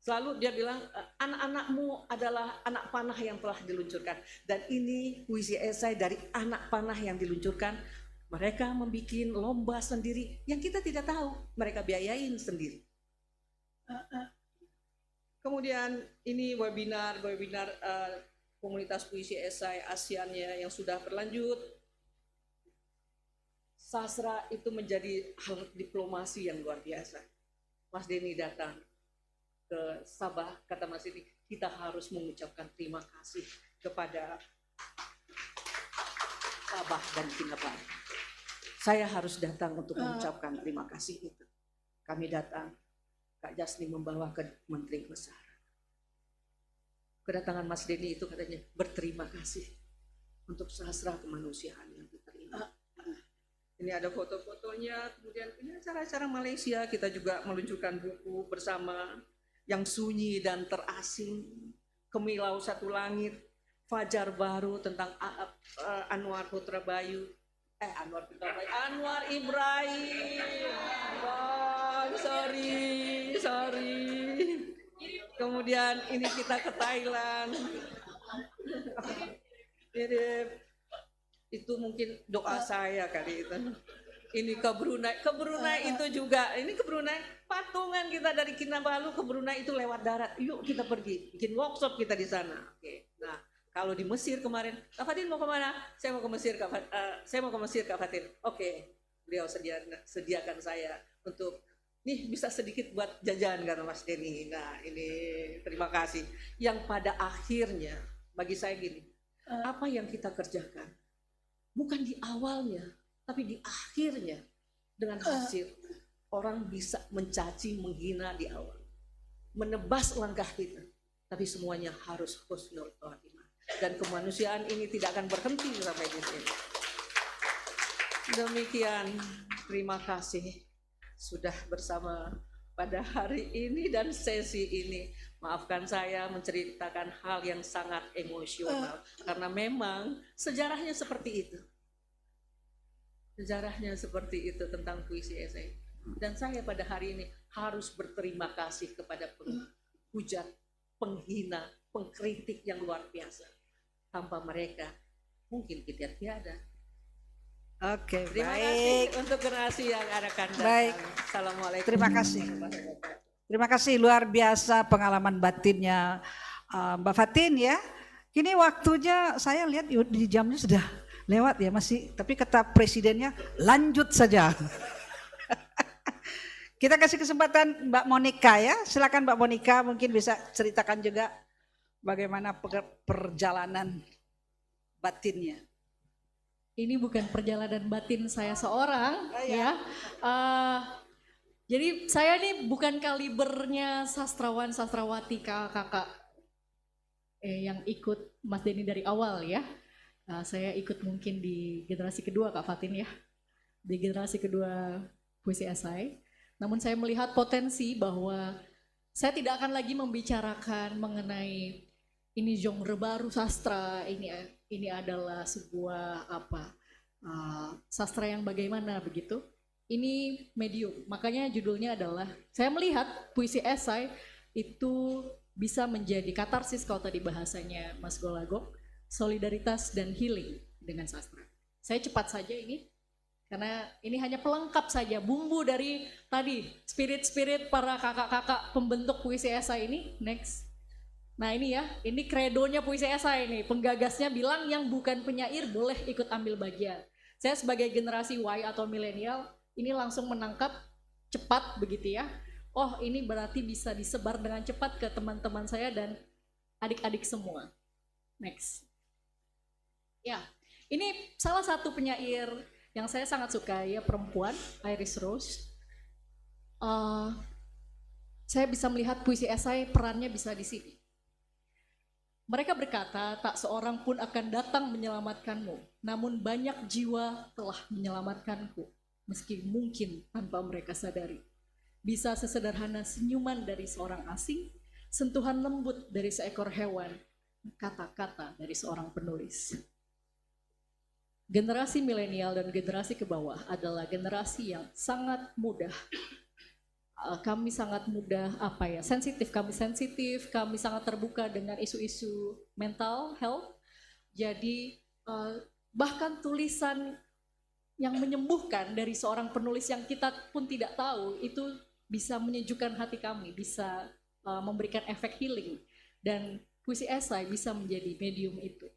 selalu dia bilang anak-anakmu adalah anak panah yang telah diluncurkan. Dan ini puisi esai dari anak panah yang diluncurkan. Mereka membuat lomba sendiri yang kita tidak tahu, mereka biayain sendiri. Kemudian ini webinar komunitas puisi esai ASEAN-nya yang sudah berlanjut. Sastra itu menjadi hal diplomasi yang luar biasa. Mas Deni datang ke Sabah, kata Mas Deni, kita harus mengucapkan terima kasih kepada Sabah dan Kinabalu. Saya harus datang untuk mengucapkan terima kasih itu. Kami datang, Kak Jasni membawa ke Menteri Besar. Kedatangan Mas Deni itu katanya berterima kasih untuk sastra kemanusiaan yang diterima. Ini ada foto-fotonya, kemudian ini acara-acara Malaysia, kita juga meluncurkan buku bersama yang sunyi dan terasing, Kemilau Satu Langit, Fajar Baru tentang Anwar Ibrahim. Bang, sorry. Kemudian ini kita ke Thailand. Itu mungkin doa saya kali itu. Ini ke Brunei. Ke Brunei itu juga. Ini ke Brunei. Patungan kita dari Kinabalu ke Brunei itu lewat darat. Yuk kita pergi. Bikin workshop kita di sana. Oke. Nah, kalau di Mesir kemarin, Kak Fatin mau kemana? Saya mau ke Mesir, Kak Fatin. Oke. Beliau sediakan saya untuk nih bisa sedikit buat jajan karena Mas Deni. Nah ini terima kasih. Yang pada akhirnya bagi saya gini, apa yang kita kerjakan bukan di awalnya, tapi di akhirnya dengan hasil orang bisa mencaci, menghina di awal, menebas langkah kita, tapi semuanya harus husnul khotimah. Dan kemanusiaan ini tidak akan berhenti sampai di sini. Demikian, terima kasih sudah bersama pada hari ini dan sesi ini. Maafkan saya menceritakan hal yang sangat emosional karena memang sejarahnya seperti itu. Sejarahnya seperti itu tentang puisi esai. Dan saya pada hari ini harus berterima kasih kepada penghujat, penghina, pengkritik yang luar biasa. Tanpa mereka mungkin kita tiada. Oke, Terima baik. kasih untuk generasi yang akan datang. Baik. Assalamualaikum. Terima kasih. Terima kasih, luar biasa pengalaman batinnya Mbak Fatin ya. Kini waktunya saya lihat di jamnya sudah lewat ya masih, tapi kata presidennya lanjut saja. Kita kasih kesempatan Mbak Monica ya. Silakan Mbak Monica, mungkin bisa ceritakan juga bagaimana perjalanan batinnya. Ini bukan perjalanan batin saya seorang, ya. Jadi saya ini bukan kalibernya sastrawan-sastrawati kakak-kakak yang ikut Mas Deni dari awal ya. Saya ikut mungkin di generasi kedua Kak Fatin ya, di generasi kedua puisi esai. Namun saya melihat potensi bahwa saya tidak akan lagi membicarakan mengenai ini genre baru sastra, ini adalah sebuah sastra yang bagaimana begitu. Ini medium, makanya judulnya adalah, saya melihat puisi esai itu bisa menjadi katarsis kalau tadi bahasanya Mas Golagok, solidaritas dan healing dengan sastra. Saya cepat saja ini, karena ini hanya pelengkap saja, bumbu dari tadi, spirit-spirit para kakak-kakak pembentuk puisi esai ini. Next. Nah ini ya, ini kredonya puisi esai ini, penggagasnya bilang yang bukan penyair boleh ikut ambil bagian. Saya sebagai generasi Y atau milenial, ini langsung menangkap cepat begitu ya. Oh ini berarti bisa disebar dengan cepat ke teman-teman saya dan adik-adik semua. Next. Ya, ini salah satu penyair yang saya sangat suka ya, perempuan, Iris Rose. Saya bisa melihat puisi esai perannya bisa di sini. Mereka berkata, tak seorang pun akan datang menyelamatkanmu, namun banyak jiwa telah menyelamatkanku, meski mungkin tanpa mereka sadari. Bisa sesederhana senyuman dari seorang asing, sentuhan lembut dari seekor hewan, kata-kata dari seorang penulis. Generasi milenial dan generasi ke bawah adalah generasi yang sangat mudah. Kami sangat mudah sensitif, kami sangat terbuka dengan isu-isu mental health. Jadi bahkan tulisan yang menyembuhkan dari seorang penulis yang kita pun tidak tahu itu bisa menyejukkan hati kami, bisa memberikan efek healing, dan puisi esai bisa menjadi medium itu.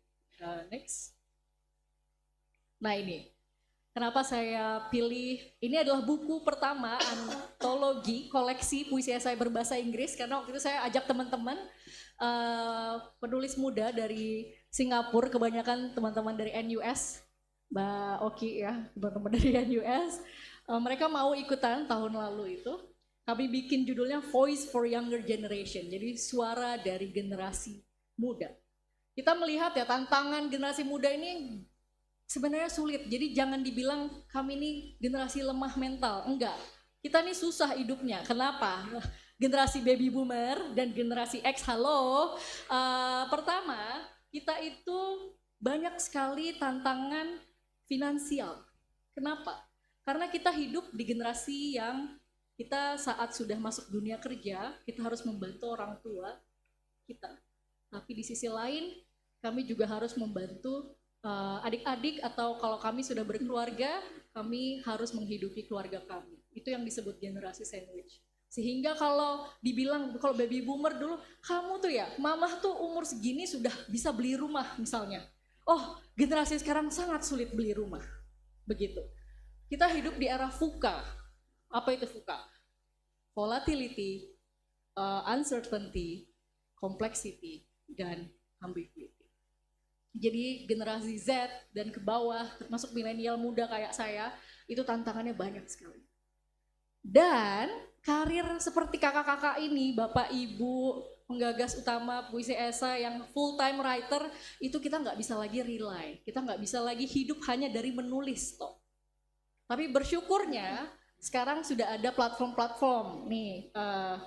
Next. Nah ini, kenapa saya pilih, ini adalah buku pertama antologi koleksi puisi esai berbahasa Inggris, karena waktu itu saya ajak teman-teman penulis muda dari Singapura, kebanyakan teman-teman dari NUS, Mbak Oki ya, teman-teman dari NUS, mereka mau ikutan tahun lalu itu. Kami bikin judulnya Voice for Younger Generation, jadi suara dari generasi muda. Kita melihat ya tantangan generasi muda ini sebenarnya sulit, jadi jangan dibilang kami ini generasi lemah mental, enggak. Kita ini susah hidupnya, kenapa? Generasi baby boomer dan generasi X, halo. Pertama, kita itu banyak sekali tantangan finansial. Kenapa? Karena kita hidup di generasi yang kita saat sudah masuk dunia kerja, kita harus membantu orang tua kita. Tapi di sisi lain, kami juga harus membantu adik-adik, atau kalau kami sudah berkeluarga, kami harus menghidupi keluarga kami. Itu yang disebut generasi sandwich. Sehingga kalau dibilang, kalau baby boomer dulu, kamu tuh ya, mamah tuh umur segini sudah bisa beli rumah misalnya. Oh, generasi sekarang sangat sulit beli rumah. Begitu. Kita hidup di era VUCA. Apa itu VUCA? Volatility, uncertainty, complexity, dan ambiguity. Jadi generasi Z dan ke bawah, termasuk milenial muda kayak saya, itu tantangannya banyak sekali. Dan karir seperti kakak-kakak ini, bapak ibu, penggagas utama puisi esai yang full time writer, itu kita nggak bisa lagi rely, kita nggak bisa lagi hidup hanya dari menulis toh. Tapi bersyukurnya sekarang sudah ada platform-platform nih,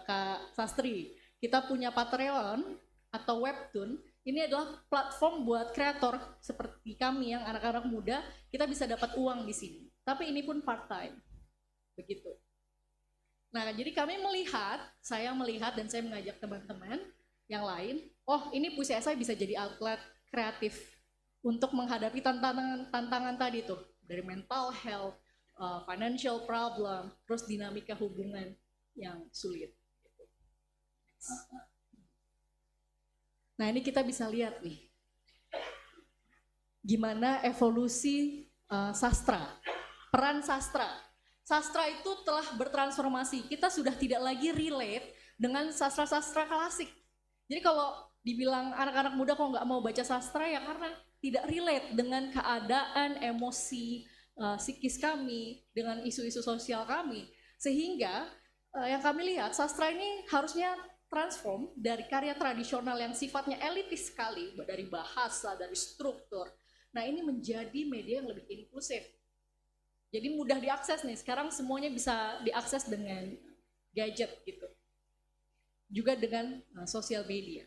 Kak Sastri, kita punya Patreon atau Webtoon. Ini adalah platform buat kreator seperti kami yang anak-anak muda, kita bisa dapat uang di sini. Tapi ini pun part time, begitu. Nah, jadi kami melihat, saya melihat dan saya mengajak teman-teman yang lain, oh ini puisi esai bisa jadi outlet kreatif untuk menghadapi tantangan tadi tuh, dari mental health, financial problem, terus dinamika hubungan yang sulit. Nah ini kita bisa lihat nih, gimana evolusi sastra, peran sastra. Sastra itu telah bertransformasi, kita sudah tidak lagi relate dengan sastra-sastra klasik. Jadi kalau dibilang anak-anak muda kok nggak mau baca sastra, ya karena tidak relate dengan keadaan, emosi, psikis kami, dengan isu-isu sosial kami. Sehingga yang kami lihat, sastra ini harusnya transform dari karya tradisional yang sifatnya elitis sekali, dari bahasa, dari struktur. Nah ini menjadi media yang lebih inklusif. Jadi mudah diakses nih, sekarang semuanya bisa diakses dengan gadget gitu. Juga dengan sosial media.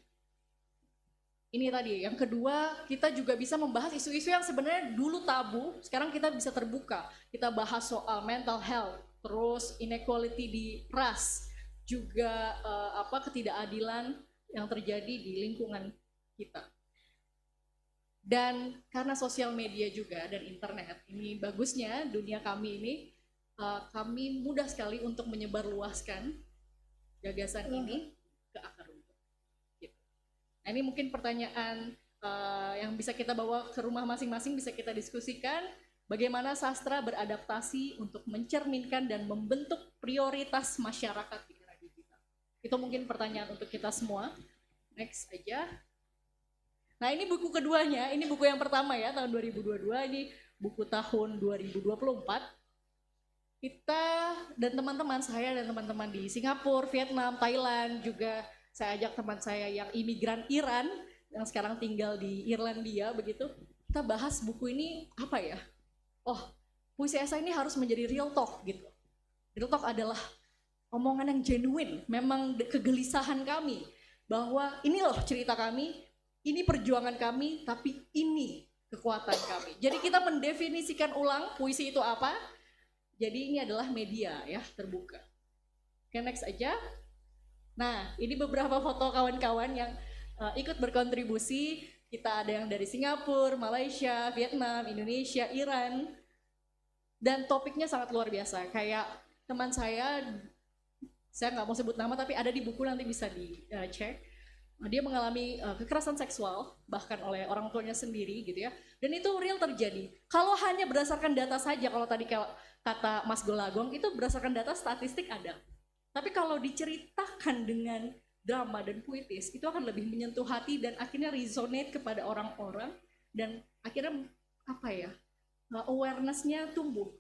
Ini tadi, yang kedua kita juga bisa membahas isu-isu yang sebenarnya dulu tabu, sekarang kita bisa terbuka. Kita bahas soal mental health, terus inequality di ras, juga ketidakadilan yang terjadi di lingkungan kita. Dan karena sosial media juga dan internet, ini bagusnya dunia kami ini, kami mudah sekali untuk menyebarluaskan gagasan ini ke akar rumput. Gitu. Nah ini mungkin pertanyaan yang bisa kita bawa ke rumah masing-masing, bisa kita diskusikan, bagaimana sastra beradaptasi untuk mencerminkan dan membentuk prioritas masyarakat di era digital. Itu mungkin pertanyaan untuk kita semua. Next aja. Nah ini buku keduanya, ini buku yang pertama ya tahun 2022, ini buku tahun 2024. Kita dan teman-teman saya dan teman-teman di Singapura, Vietnam, Thailand, juga saya ajak teman saya yang imigran Iran yang sekarang tinggal di Irlandia begitu, kita bahas buku ini apa ya? Oh, puisi esai ini harus menjadi real talk gitu. Real talk adalah omongan yang genuine, memang kegelisahan kami bahwa ini loh cerita kami, ini perjuangan kami, tapi ini kekuatan kami. Jadi kita mendefinisikan ulang puisi itu apa. Jadi ini adalah media ya, terbuka. Oke, next aja. Nah, ini beberapa foto kawan-kawan yang ikut berkontribusi. Kita ada yang dari Singapura, Malaysia, Vietnam, Indonesia, Iran. Dan topiknya sangat luar biasa. Kayak teman saya nggak mau sebut nama, tapi ada di buku, nanti bisa dicek. Dia mengalami kekerasan seksual, bahkan oleh orang tuanya sendiri gitu ya. Dan itu real terjadi. Kalau hanya berdasarkan data saja, kalau tadi kata Mas Golagong, itu berdasarkan data statistik ada. Tapi kalau diceritakan dengan drama dan puitis, itu akan lebih menyentuh hati dan akhirnya resonate kepada orang-orang, dan akhirnya apa ya, awareness-nya tumbuh,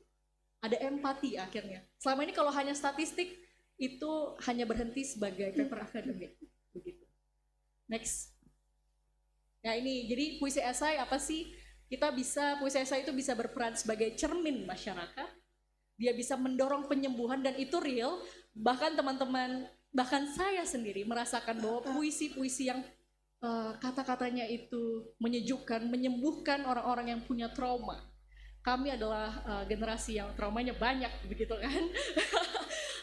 ada empati akhirnya. Selama ini kalau hanya statistik itu hanya berhenti sebagai paper akademik begitu. Next. Nah ini jadi puisi esai apa sih? Puisi esai itu bisa berperan sebagai cermin masyarakat. Dia bisa mendorong penyembuhan dan itu real. Bahkan teman-teman, bahkan saya sendiri merasakan bahwa puisi-puisi yang kata-katanya itu menyejukkan, menyembuhkan orang-orang yang punya trauma. Kami adalah generasi yang traumanya banyak, begitu kan?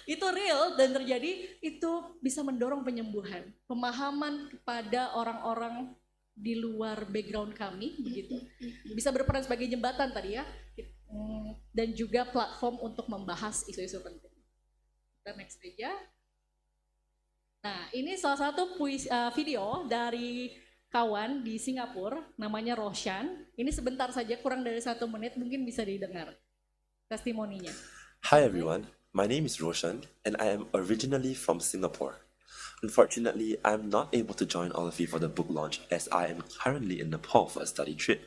Itu real dan terjadi, itu bisa mendorong penyembuhan, pemahaman kepada orang-orang di luar background kami, begitu. Bisa berperan sebagai jembatan tadi ya, dan juga platform untuk membahas isu-isu penting. Kita next aja. Nah, ini salah satu video dari kawan di Singapura, namanya Roshan. Ini sebentar saja, kurang dari 1 menit, mungkin bisa didengar testimoninya. Hi everyone, my name is Roshan and I am originally from Singapore. Unfortunately, I am not able to join all of you for the book launch as I am currently in Nepal for a study trip.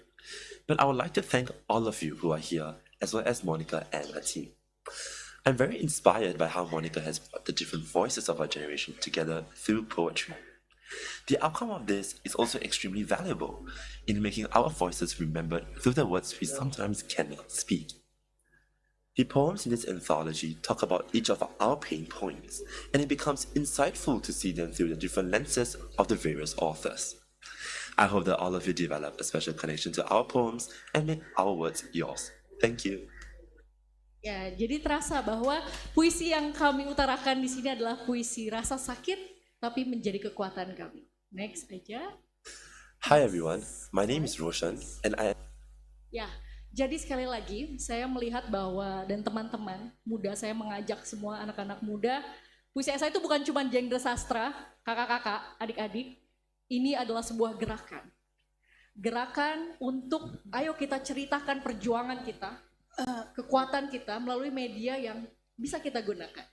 But I would like to thank all of you who are here, as well as Monica and her team. I'm very inspired by how Monica has brought the different voices of our generation together through poetry. The outcome of this is also extremely valuable in making our voices remembered through the words we sometimes cannot speak. The poems in this anthology talk about each of our pain points, and it becomes insightful to see them through the different lenses of the various authors. I hope that all of you develop a special connection to our poems and make our words yours. Thank you. Ya, jadi terasa bahwa puisi yang kami utarakan di sini adalah puisi rasa sakit, tapi menjadi kekuatan kami. Next aja. Hi everyone, my name is Roshan and I... Ya, jadi sekali lagi saya melihat bahwa, dan teman-teman muda, saya mengajak semua anak-anak muda, puisi esai itu bukan cuma genre sastra, kakak-kakak, adik-adik, ini adalah sebuah gerakan. Gerakan untuk ayo kita ceritakan perjuangan kita, kekuatan kita melalui media yang bisa kita gunakan.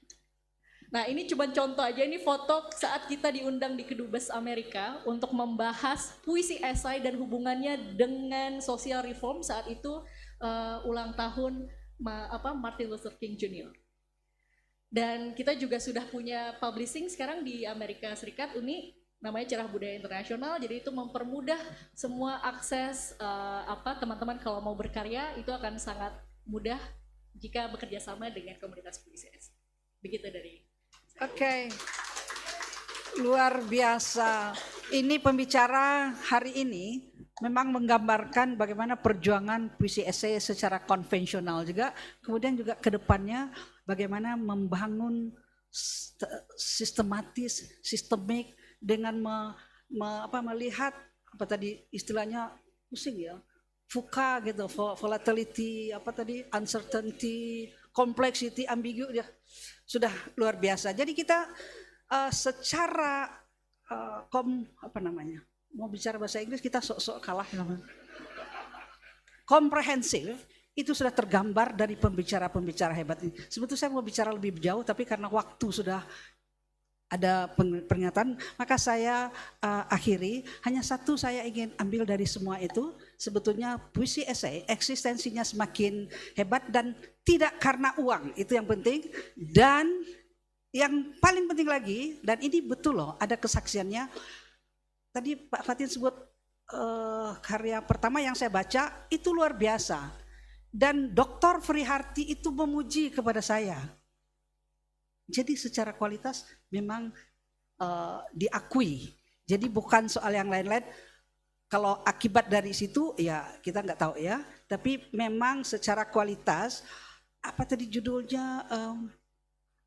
Nah ini cuma contoh aja, ini foto saat kita diundang di Kedubes Amerika untuk membahas puisi esai dan hubungannya dengan social reform saat itu ulang tahun Martin Luther King Jr. Dan kita juga sudah punya publishing sekarang di Amerika Serikat, Uni, namanya Cerah Budaya Internasional. Jadi itu mempermudah semua akses teman-teman kalau mau berkarya itu akan sangat mudah jika bekerja sama dengan komunitas puisi esai. Begitu dari saya. Oke. Luar biasa. Ini pembicara hari ini memang menggambarkan bagaimana perjuangan puisi esai secara konvensional juga, kemudian juga ke depannya bagaimana membangun sistemik dengan melihat apa tadi istilahnya pusing ya, VUCA gitu, volatility, uncertainty, complexity, ambigu, ya sudah luar biasa. Jadi kita secara mau bicara bahasa Inggris kita sok-sok kalah namanya. Komprehensif itu sudah tergambar dari pembicara-pembicara hebat ini. Sebetulnya saya mau bicara lebih jauh, tapi karena waktu sudah ada pernyataan, maka saya akhiri. Hanya satu saya ingin ambil dari semua itu, sebetulnya puisi esai eksistensinya semakin hebat dan tidak karena uang, itu yang penting. Dan yang paling penting lagi, dan ini betul loh, ada kesaksiannya, tadi Pak Fatin sebut karya pertama yang saya baca itu luar biasa. Dan Dr. Friharti itu memuji kepada saya. Jadi secara kualitas memang diakui. Jadi bukan soal yang lain-lain. Kalau akibat dari situ ya kita nggak tahu ya. Tapi memang secara kualitas, apa tadi judulnya,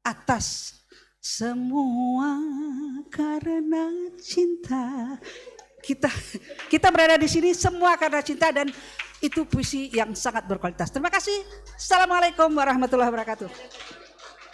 atas semua karena cinta. Kita berada di sini semua karena cinta, dan itu puisi yang sangat berkualitas. Terima kasih. Assalamualaikum warahmatullahi wabarakatuh.